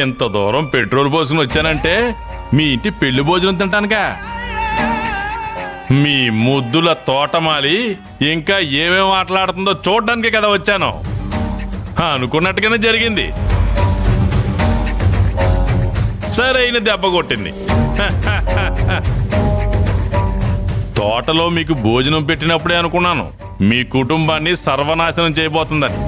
ఇంత దూరం పెట్రోల్ పోసుకుని వచ్చానంటే మీ ఇంటి పెళ్లి భోజనం తింటానుగా. మీ ముద్దుల తోటమాలి ఇంకా ఏమేమి మాట్లాడుతుందో చూడడానికే కదా వచ్చాను. అనుకున్నట్టుగానే జరిగింది. సరైన దెబ్బ కొట్టింది. తోటలో మీకు భోజనం పెట్టినప్పుడే అనుకున్నాను మీ కుటుంబాన్ని సర్వనాశనం చేయబోతుందని.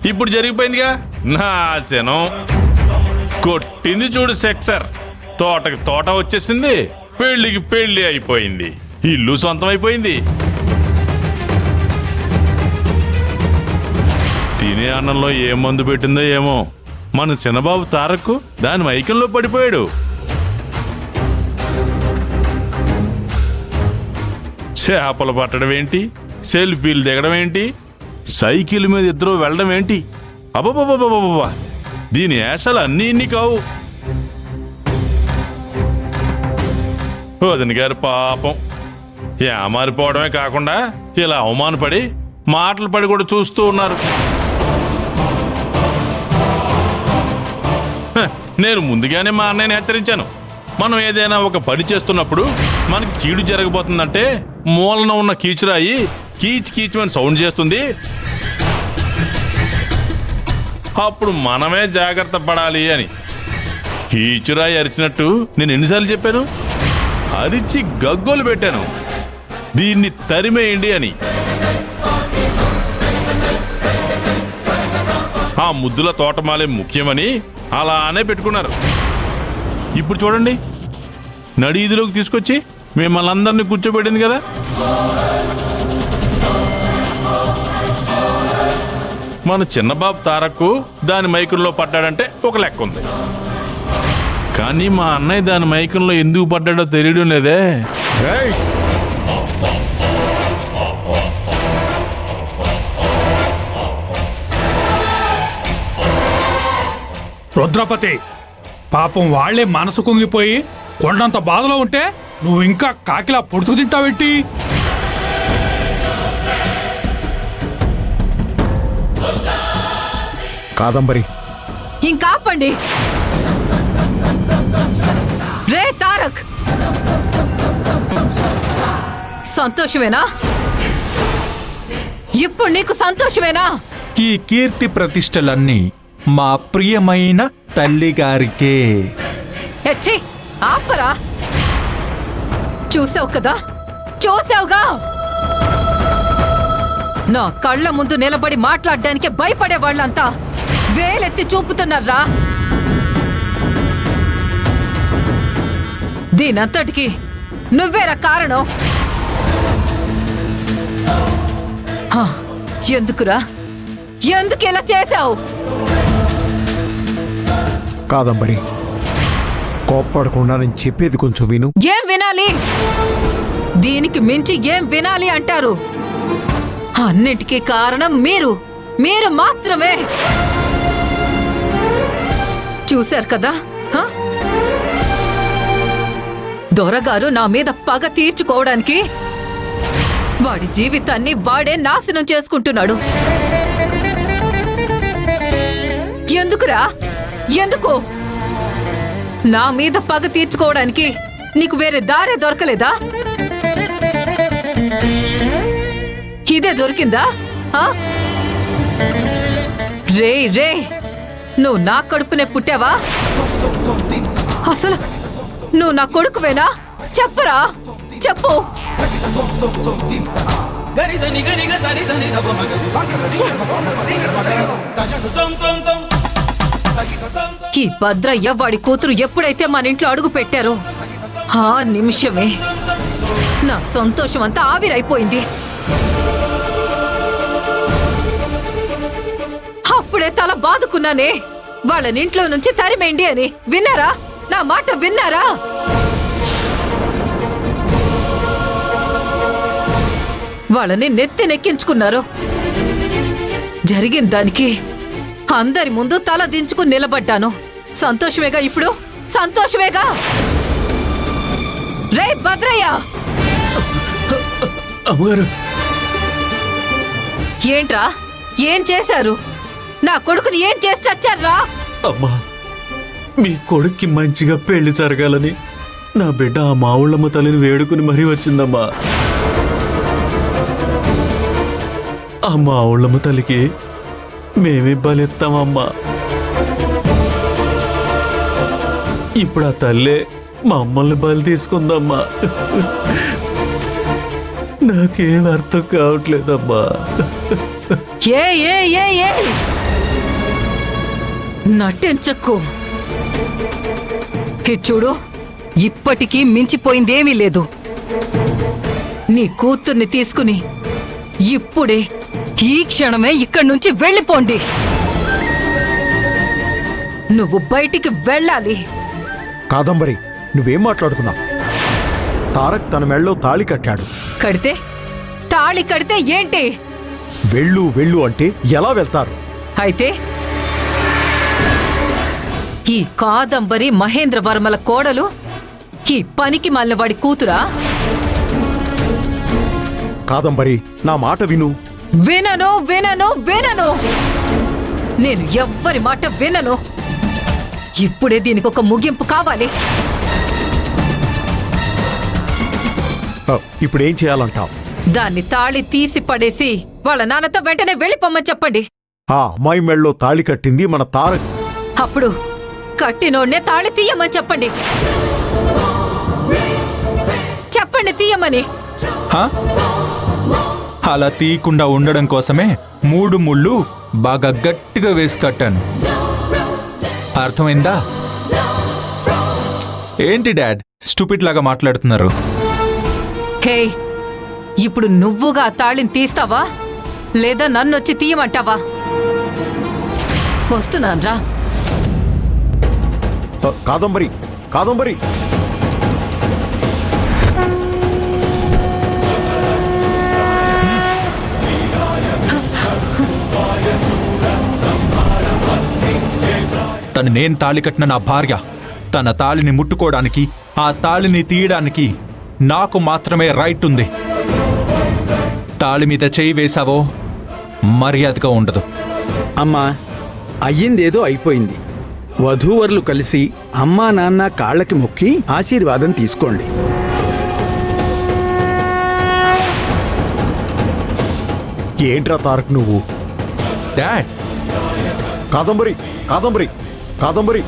ఇప్పుడు జరిగిపోయిందిగా నాశనం. కొట్టింది చూడు సెక్సర్. తోటకి తోట వచ్చేసింది, పెళ్లికి పెళ్లి అయిపోయింది, ఇల్లు సొంతం అయిపోయింది. తినే అన్నంలో ఏ మందు పెట్టిందో ఏమో మన చిన్నబాబు తారక్ దాని మైకంలో పడిపోయాడు. చేపలు పట్టడం ఏంటి, సెల్ఫీలు దిగడం ఏంటి, సైకిల్ మీద ఇద్దరు వెళ్ళడం ఏంటి, అబ్బబ్బబ్బబ్బబ్బా, దీని ఏషాలు అన్నీ ఇన్ని కావు. వదిన గారు పాపం ఏమారిపోవడమే కాకుండా ఇలా అవమానపడి మాటలు పడి కూడా చూస్తూ ఉన్నారు. నేను ముందుగానే మా అన్నయ్యని హెచ్చరించాను. మనం ఏదైనా ఒక పని చేస్తున్నప్పుడు మనకి కీడు జరగబోతుందంటే మూలన ఉన్న కీచురాయి కీచ్ కీచమని సౌండ్ చేస్తుంది. అప్పుడు మనమే జాగ్రత్త పడాలి అని. కీచురాయి అరిచినట్టు నేను ఎన్నిసార్లు చెప్పాను? అరిచి గగ్గోలు పెట్టాను, దీన్ని తరిమేయండి అని. ఆ ముద్దుల తోటమాలే ముఖ్యమని అలానే పెట్టుకున్నారు. ఇప్పుడు చూడండి, నడి ఈదులోకి తీసుకొచ్చి మిమ్మల్ని అందరినీ కూర్చోబెట్టింది కదా. మన చిన్నబాబు తారక్ దాని మైకుల్లో పడ్డాడంటే ఒక లెక్క ఉంది. కానీ మా అన్నయ్య దాని మైకంలో ఎందుకు పడ్డాడో తెలియడం లేదే. రుద్రపతి, పాపం వాళ్లే మనసు కుంగిపోయి కొండంత బాధలో ఉంటే నువ్వు ఇంకా కాకిలా పొడుచుకు తింటావేంటి? కాదంబరి, ఇంకా ఆపండి. రే తారక్, సంతోషమేనా? ఇప్పుడు నీకు సంతోషమేనా? ఈ కీర్తి ప్రతిష్టలన్నీ మా ప్రియమైన తల్లిగారికే. ఎచ్చి ఆపరా. చూసావు కదా, చూసావుగా, నా కళ్ళ ముందు నిలబడి మాట్లాడడానికి భయపడే వాళ్ళంతా వేలెత్తి చూపుతున్నారా. దీనంతటికి నువ్వేరా కారణం. ఎందుకురా, ఎందుకు ఇలా చేశావు? కాదంబరి, కోప్పడకుండా నేను చెప్పేది కొంచెం విను. ఏం వినాలి? దీనికి మించి ఏం వినాలి అంటారు? అన్నిటికీ కారణం మీరు మాత్రమే. చూశారు కదా, దొరగారు నా మీద పగ తీర్చుకోవడానికి వాడి జీవితాన్ని వాడే నాశనం చేసుకుంటున్నాడు. ఎందుకురా, ఎందుకు? నా మీద పగ తీర్చుకోవడానికి నీకు వేరే దారే దొరకలేదా? ఇదే దొరికిందా? రే రే, నువ్వు నా కడుపునే పుట్టావా? అసలు నువ్వు నా కొడుకువేనా? చెప్పరా, చెప్పు. ఈ భద్రయ్య వాడి కూతురు ఎప్పుడైతే మన ఇంట్లో అడుగు పెట్టారో ఆ నిమిషమే నా సంతోషం అంతా ఆవిరైపోయింది. అప్పుడే తల బాదుకున్నానే, వాళ్ళనింట్లో నుంచి తరిమేండి అని. విన్నారా? నా మాట విన్నారా? వాళ్ళని నెత్తి నెక్కించుకున్నారు. జరిగిన దానికి అందరి ముందు తల దించుకుని నిలబడ్డాను. సంతోషమేగా ఇప్పుడు? సంతోషమేగా? రే భద్రయ్య! అమ్మగారు, ఏంట్రా ఏం చేశారు? నా కొడుకుని ఏం చేసి చచ్చారా? అమ్మా, మీ కొడుక్కి మంచిగా పెళ్లి జరగాలని నా బిడ్డ ఆ మావుళ్ళమ్మ తల్లిని వేడుకుని మరీ వచ్చిందమ్మా. ఆ మావుళ్ళమ్మ తల్లికి మేమే బలెత్తామమ్మా. ఇప్పుడు ఆ తల్లే మమ్మల్ని బలి తీసుకుందమ్మా. నాకేం అర్థం కావట్లేదమ్మా. ఏ ఏ ఏ ఏ నటించకు. చూడు, ఇప్పటికీ మించిపోయిందేమీ లేదు. నీ కూతుర్ని తీసుకుని ఇప్పుడే ఈ క్షణమే ఇక్కడి నుంచి వెళ్ళిపోండి. నువ్వు బయటికి వెళ్ళాలి. కాదంబరి, నువ్వేం మాట్లాడుతున్నావు? తారక్ తన మెళ్ళలో తాళి కట్టాడు. కడితే తాళి కడితే ఏంటి? వెళ్ళు వెళ్ళు అంటే ఎలా వెళ్తారు? అయితే ఈ కాదంబరి మహేంద్రవర్మల కోడలు ఈ పనికి మాలిన వాడి కూతురా? కాదంబరి, నా మాట విను. వినను వినను వినను. నేను ఎవ్వరి మాట వినను. ఇప్పుడే దీనికి ఒక ముగింపు కావాలి. ఇప్పుడేం చేయాలంటావు? దాన్ని తాళి తీసి పడేసి వాళ్ళ నాన్నతో వెంటనే వెళ్ళిపోమ్మని చెప్పండి. ఆ అమ్మాయి మెళ్ళలో తాళి కట్టింది మన తారక్. అప్పుడు కట్టినోడ్నే తాళి తీయమని చెప్పండి. చెప్పండి తీయమని. హా? అలా తీయకుండా ఉండడం కోసమే 3 ముళ్ళు బాగా గట్టిగా వేసి కట్టాను. అర్థమైందా? ఏంటి డాడ్ స్టూపిడ్ లాగా మాట్లాడుతున్నారు? హే, ఇప్పుడు నువ్వుగా ఆ తాళిని తీస్తావా లేదా నన్నొచ్చి తీయమంటావా? వస్తున్నాన్రా. కాదంబరి, కాదంబరి. తను నేను తాళి కట్టిన నా భార్య. తన తాళిని ముట్టుకోవడానికి, ఆ తాళిని తీయడానికి నాకు మాత్రమే రైట్ ఉంది. తాళి మీద చేయి వేశావో మర్యాదగా ఉండదు. అమ్మా, అయ్యిందేదో అయిపోయింది. వధూవరులు కలిసి అమ్మా నాన్న కాళ్ళకి మొక్కి ఆశీర్వాదం తీసుకోండి. ఏంట్రా తారక్ నువ్వు? డాడ్ కాదంబరి, కాదంబరి, కాదంబరి.